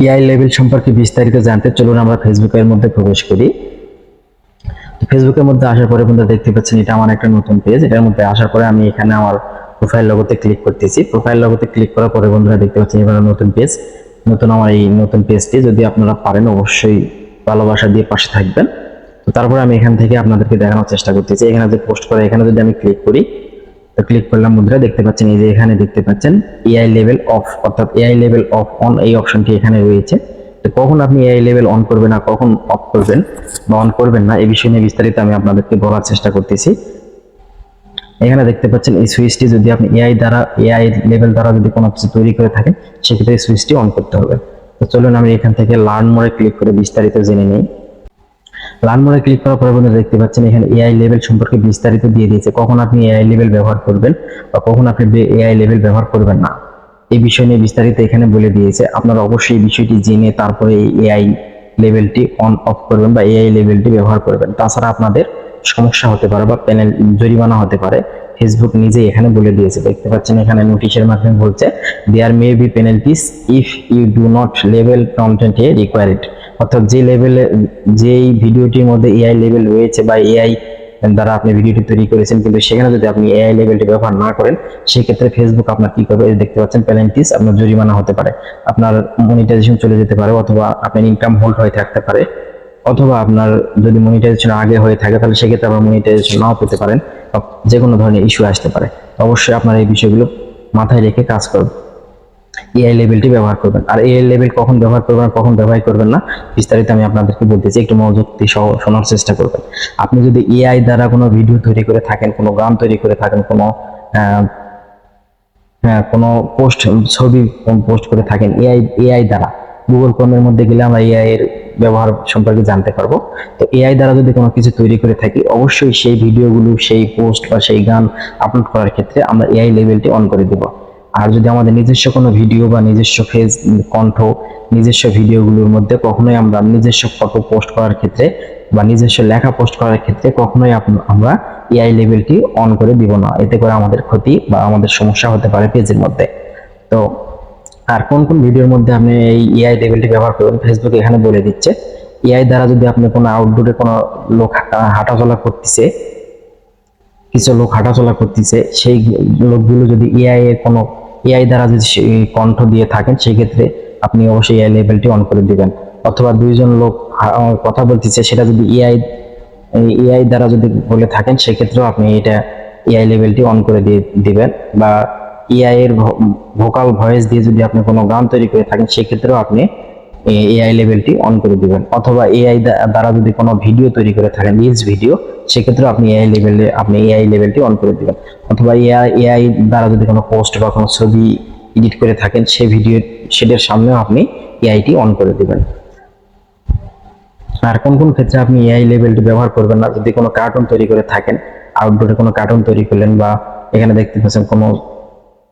AI level সম্পর্কে বিস্তারিত জানতে চলুন আমরা ফেসবুকের মধ্যে প্রবেশ করি। ফেসবুকের মধ্যে আসার পরে বন্ধুরা দেখতে পাচ্ছেন এটা আমার একটা নতুন পেজ। এটার মধ্যে আসার পরে আমি এখানে আমার প্রোফাইল লোগোতে ক্লিক করতেছি। প্রোফাইল লোগোতে ক্লিক করার পরে বন্ধুরা দেখতে পাচ্ছেন এবার নতুন পেজ, আমার এই নতুন পেজটি যদি আপনারা পারেন অবশ্যই ভালোবাসা দিয়ে পাশে থাকবেন। তো তারপরে আমি এখান থেকে আপনাদেরকে দেখানোর চেষ্টা করতেছি। এখানে যে পোস্ট করে এখানে যদি আমি ক্লিক করি, তো ক্লিক করলাম বন্ধুরা দেখতে পাচ্ছেন এই যে এখানে দেখতে পাচ্ছেন এআই লেভেল অফ, অর্থাৎ এআই লেভেল অফ অন এই অপশনটি এখানে রয়েছে। তো কখন আপনি এআই লেভেল অন করবেন না কখন অফ করবেন বা অন করবেন না এই বিষয় নিয়ে বিস্তারিত আমি আপনাদেরকে বলার চেষ্টা করতেছি। এখানে দেখতে পাচ্ছেন এই সুইচটি যদি আপনি এআই লেভেল দ্বারা যদি কোনো কিছু তৈরি করে থাকেন সেক্ষেত্রে এই সুইচটি অন করতে হবে। তো চলুন আমি এখান থেকে লার্ন মোডে ক্লিক করে বিস্তারিত জেনে নিই। লার্ন মোডে ক্লিক করার পরে বন্ধুরা দেখতে পাচ্ছেন এখানে এআই লেভেল সম্পর্কে বিস্তারিত দিয়ে দিয়েছে, কখন আপনি এআই লেভেল ব্যবহার করবেন বা কখন আপনি এআই লেভেল ব্যবহার করবেন না এই বিষয় নিয়ে বিস্তারিত এখানে বলে দিয়েছে। আপনারা অবশ্যই এই বিষয়টি জেনে তারপরে এআই লেভেলটি অন অফ করবেন বা এআই লেভেলটি ব্যবহার করবেন। তাছাড়া আপনাদের সমস্যা হতে পারে বা প্যানেল জরিমানা হতে পারে, ফেসবুক নিজে এখানে বলে দিয়েছে। দেখতে পাচ্ছেন এখানে নোটিশের মাধ্যমে বলছে there may be penalties if you do not লেভেল কন্টেন্ট এ রিকোয়ার্ড, অর্থাৎ যে লেভেলে যেই ভিডিওটির মধ্যে এআই লেভেল রয়েছে বা এআই দ্বারা আপনি ভিডিওটি তৈরি করেছেন কিন্তু সেখানে যদি আপনি এআই লেভেলটি ব্যবহার না করেন সেক্ষেত্রে ফেসবুক আপনার কি করবে দেখতে পাচ্ছেন পেনাল্টিস, আপনার জরিমানা হতে পারে, আপনার মনিটাইজেশন চলে যেতে পারে, অথবা আপনার ইনকাম হোল্ড হয়ে থাকতে পারে, অথবা আপনার যদি মনিটাইজেশন আগে হয়ে থাকে তাহলে সেক্ষেত্রে আপনার মনিটাইজেশন নাও পেতে পারেন, যে কোনো ধরনের ইস্যু আসতে পারে। অবশ্যই আপনার এই বিষয়গুলো মাথায় রেখে কাজ করবেন, এআই লেভেলটি ব্যবহার করবেন। আর এআই লেভেল কখন ব্যবহার করবেন কখন ব্যবহার করবেন না বিস্তারিত আমি আপনাদেরকে বলতেছি, একটু মনোযোগ দিয়ে শোনার চেষ্টা করবেন। আপনি যদি এআই দ্বারা কোনো ভিডিও তৈরি করে থাকেন, কোনো গান তৈরি করে থাকেন, কোনো পোস্ট ছবি পোস্ট করে থাকেন এআই দ্বারা, গুগল ক্রোমের মধ্যে গেলে আমরা এআই এর ব্যবহার সম্পর্কে জানতে পারবো। তো এআই দ্বারা যদি কোনো কিছু তৈরি করে থাকি অবশ্যই সেই ভিডিওগুলো, সেই পোস্ট বা সেই গান আপলোড করার ক্ষেত্রে আমরা এআই লেভেলটি অন করে দেব। আর যদি আমাদের নিজস্ব কোনো ভিডিও বা নিজস্ব ফেস কণ্ঠ নিজস্ব ভিডিওগুলোর মধ্যে কখনোই আমরা নিজস্ব ফটো পোস্ট করার ক্ষেত্রে বা নিজস্ব লেখা পোস্ট করার ক্ষেত্রে কখনোই আমরা এআই লেভেলটি অন করে দিব না, এতে করে আমাদের ক্ষতি বা আমাদের সমস্যা হতে পারে পেজের মধ্যে। তো আর কোন কোন ভিডিওর মধ্যে আপনি এই এআই লেভেলটি ব্যবহার করবেন ফেসবুক এখানে বলে দিচ্ছে। এআই দ্বারা যদি আপনি কোনো আউটডোরে কোনো লোক হাঁটাচলা করতেছে, কিছু লোক হাঁটাচলা করতেছে, সেই লোকগুলো যদি এআই দ্বারা যদি কণ্ঠ দিয়ে থাকেন সেক্ষেত্রে আপনি অবশ্যই এআই লেভেলটি অন করে দিবেন। অথবা দুইজন লোক কথা বলতেছে সেটা যদি এআই দ্বারা যদি বলে থাকেন সেক্ষেত্রেও আপনি এটা এআই লেভেলটি অন করে দিয়ে দিবেন। বা এআই এর ভোকাল ভয়েস দিয়ে যদি আপনি কোনো গান তৈরি করে থাকেন সেক্ষেত্রেও আপনি এআই লেভেলটি অন করে দিবেন। অথবা এআই দ্বারা যদি কোনো ভিডিও তৈরি করে থাকেন রিলস ভিডিও সেক্ষেত্রে আপনি এআই লেভেলটি অন করে দিবেন। অথবা এআই দ্বারা যদি কোনো পোস্ট বা কোনো ছবি এডিট করে থাকেন সেটার সামনেও আপনি এআইটি অন করে দিবেন। আর কোন কোন ক্ষেত্রে আপনি এআই লেভেলটি ব্যবহার করবেন না, যদি কোনো কার্টুন তৈরি করে থাকেন, আউটডোরে কোনো কার্টুন তৈরি করলেন বা এখানে দেখতে পাচ্ছেন কোনো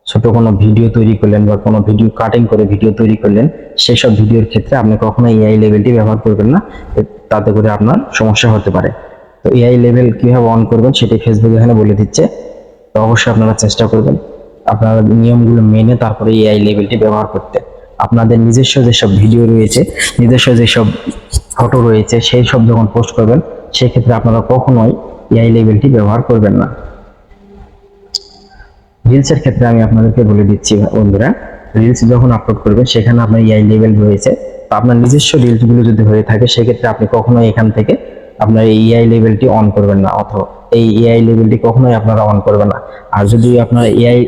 ছোট কোনো ভিডিও তৈরি করলেন বা কোনো ভিডিও কাটিং করে ভিডিও তৈরি করলেন, সেই সব ভিডিওর ক্ষেত্রে আপনি কখনো এআই লেভেলটি ব্যবহার করবেন না, তাতে করে আপনার সমস্যা হতে পারে। তো এআই লেভেল কিভাবে অন করবেন সেটি ফেসবুক এখানে বলে দিচ্ছে। তো অবশ্যই আপনারা চেষ্টা করবেন আপনারা নিয়মগুলো মেনে তারপরে এআই লেভেলটি ব্যবহার করতে। আপনাদের নিজস্ব যেসব ভিডিও রয়েছে, নিজস্ব যেসব ফটো রয়েছে সেই সব যখন পোস্ট করবেন সেক্ষেত্রে আপনারা কখনোই এআই লেভেলটি ব্যবহার করবেন না। রিলসের ক্ষেত্রে আমি আপনাদেরকে বলে দিচ্ছি বন্ধুরা, রিলস যখন আপলোড করবেন সেখানে আপনার এআই লেভেল রয়েছে, তো আপনার নিজস্ব রিলসগুলো যদি হয়ে থাকে সেক্ষেত্রে আপনি কখনোই এখান থেকে আপনার এই এআই লেভেলটি অন করবেন না, অথবা এই এআই লেভেলটি কখনোই আপনারা অন করবেন না। আর যদি আপনার এআই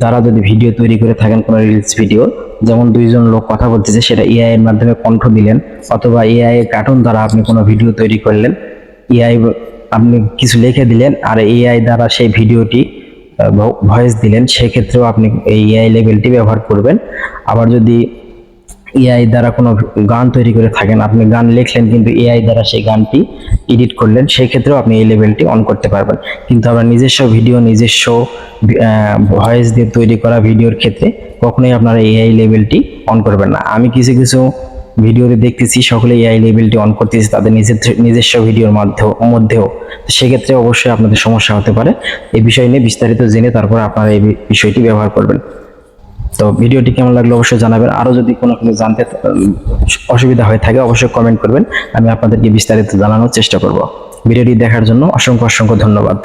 দ্বারা যদি ভিডিও তৈরি করে থাকেন কোনো রিলস ভিডিও, যেমন দুইজন লোক কথা বলতেছে সেটা এআই এর মাধ্যমে কণ্ঠ দিলেন, অথবা এআই এর কার্টুন দ্বারা আপনি কোনো ভিডিও তৈরি করলেন, এআই আপনি কিছু লিখে দিলেন আর এআই দ্বারা সেই ভিডিওটি ভয়েস দিলেন, সেক্ষেত্রেও আপনি এই এআই লেভেলটি ব্যবহার করবেন। আবার যদি এআই দ্বারা কোনো গান তৈরি করে থাকেন, আপনি গান লিখলেন কিন্তু এআই দ্বারা সেই গানটি এডিট করলেন, সেই ক্ষেত্রেও আপনি এই লেভেলটি অন করতে পারবেন। কিন্তু আপনার নিজস্ব ভিডিও নিজস্ব ভয়েস দিয়ে তৈরি করা ভিডিওর ক্ষেত্রে কখনোই আপনারা এআই লেভেলটি অন করবেন না। আমি কিছু কিছু ভিডিওতে দেখতেছি সকলে এআই লেভেলটি অন করতেছে তাদের নিজস্ব ভিডিওর মধ্যেও, সেক্ষেত্রে অবশ্যই আপনাদের সমস্যা হতে পারে। এই বিষয় নিয়ে বিস্তারিত জেনে তারপর আপনারা এই বিষয়টি ব্যবহার করবেন। তো ভিডিওটি কেমন লাগলো অবশ্যই জানাবেন। আরো যদি কোনো কিছু জানতে অসুবিধা হয়ে থাকে অবশ্যই কমেন্ট করবেন, আমি আপনাদেরকে বিস্তারিত জানানোর চেষ্টা করব। ভিডিওটি দেখার জন্য অসংখ্য অসংখ্য ধন্যবাদ।